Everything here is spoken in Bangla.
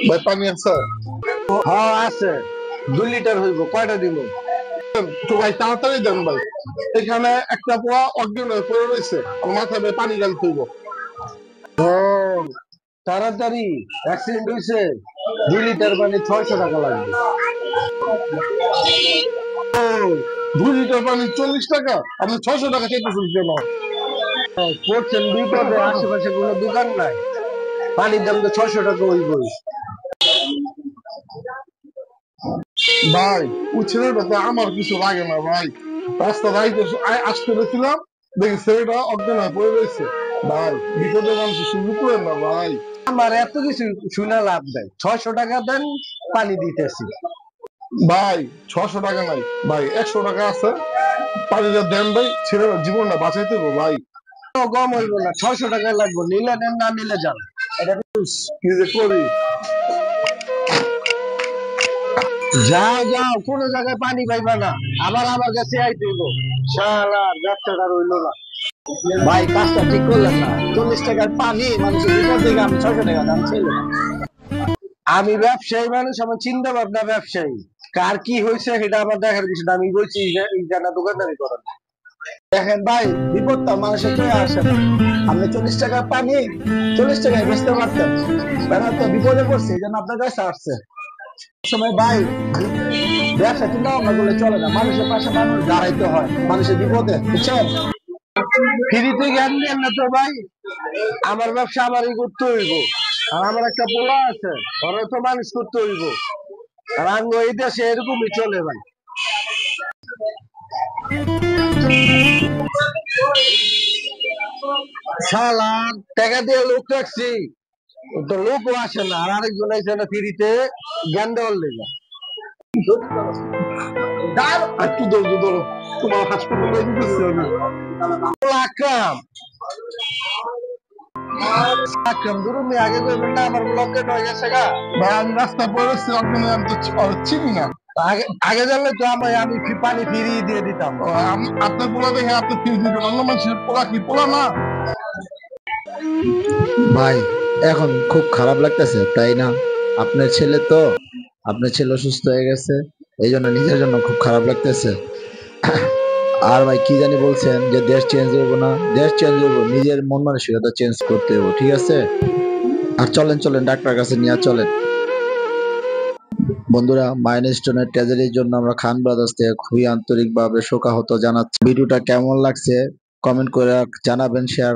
ভাই পানি আছে? হ্যাঁ আছে, 2 লিটার হইব। কয়টা দিব? তো ভাই তাড়াতাড়ি দেন ভাই, এখানে একটা পোয়া অজ্ঞান হয়ে পড়ে রয়েছে, আমার মাথায় ভাই পানি গাল তুইব। ও তাড়াতাড়ি, অ্যাক্সিডেন্ট হয়েছে। 2 লিটার মানে 600 টাকা লাগবে। ও, 2 লিটার পানি 40 টাকা? আপনি 600 টাকা চাইতেছেন কেন? পড়ছেন বিপদে, আশেপাশে কোনো দোকান নাই, পানির দাম তো 600 টাকা হইবই। ভাই ওই ছেলেটাতে আমার কিছু লাগে না ভাই, রাস্তা যাইতে আসতে গেছিলাম, দেখি ছেলেটা অজ্ঞান হয়ে পড়ে রয়েছে। ভাই বিপদে মানুষের সুযোগ করেন না ভাই। আমার এত কিছু শুনে লাভ নাই, 600 টাকা দেন, পানি দিতেছি। ভাই 600 টাকা নাই ভাই, 100 টাকা আছে, পানিটা দেন ভাই, ছেলেটা জীবনটা বাঁচাইতে হবে ভাই। কম হইব না, 600 টাকা লাগবে, নিলে নেন, না নিলে যান। কি যে করি। যাও যাও, কোনো জায়গায় পানি পাইবা না, আবার আমার কাছে আইতে হইব। শালার ব্যবসাটা রইলো না। ভাই কাজটা ঠিক করলেন না, 40 টাকার পানি মানুষের বিপদ থেকে আমি 600 টাকা দাম ছিল। আমি ব্যবসায়ী মানুষ, আমার চিন্তা ভাবনা ব্যবসায়ী। কার কি হয়েছে সেটা আমার দেখার বিষয় না, আমি বলছি এই জানা দোকানদারি করেন। দেখেন ভাই, বিপদটা মানুষের চলে আসে না। আপনি 40 টাকা পানি 40 টাকায় বেচতে পারতেন, বেড়া তো বিপদে পড়ছে, এই জন্য আপনার কাছে আসছে। সময় ভাই, ব্যবসা চিন্তা ভাবনা করলে চলে না, মানুষের পাশে মানুষ দাঁড়াইতে হয় মানুষের বিপদে, বুঝছেন? ফ্রিতে জ্ঞান দেন না তো ভাই, আমার ব্যবসা আমারই করতে হইব। আর আমার একটা পোলা আছে, ওরা তো মানুষ করতে হইব। আর আমি এই দেশে এরকমই চলে ভাই। শালা টাকা দিয়ে লোক রাখছি, তো লোকও আসে না, আর আরেকজন আইসে না ফ্রিতে জ্ঞান দেওয়ার লেগে। একটু ধৈর্য ধরো, তোমার হাসপাতালে দিতেছি আমি। আকরাম, আকরাম দুরুমি আগে কইবেন না আমার ব্লকে হয়ে গেছে গা। ভাই আমি রাস্তায় পড়ে রয়েছি, অজ্ঞান হয়ে, আমি তো চিনি না। আগে আগে জানলে তো আমি পানি ফিরিয়ে দিয়ে দিতাম। আপনার পোলা দেখে আপনি ফিরে দিবেন, অন্য মানুষের পোলা কি পোলা না? ভাই এখন খুব খারাপ লাগতেছে তাই না? আপনার ছেলে তো, আপনার ছেলে অসুস্থ হয়ে গেছে, এই জন্য নিজের জন্য খুব খারাপ লাগতেছে। আর ভাই কি জানি বলছেন যে দেশ চেঞ্জ হইব না, দেশ চেঞ্জ হইব, নিজের মন মানসিকতা চেঞ্জ করতে হইব, ঠিক আছে? আর চলেন চলেন ডাক্তার কাছে নিয়ে চলেন। বন্ধুরা, মাইলস্টোনের ট্র্যাজেডির জন্য আমরা খান ব্রাদার্স থেকে খুবই আন্তরিকভাবে শোকাহত জানাচ্ছি। ভিডিওটা কেমন লাগছে কমেন্ট করে জানাবেন, শেয়ার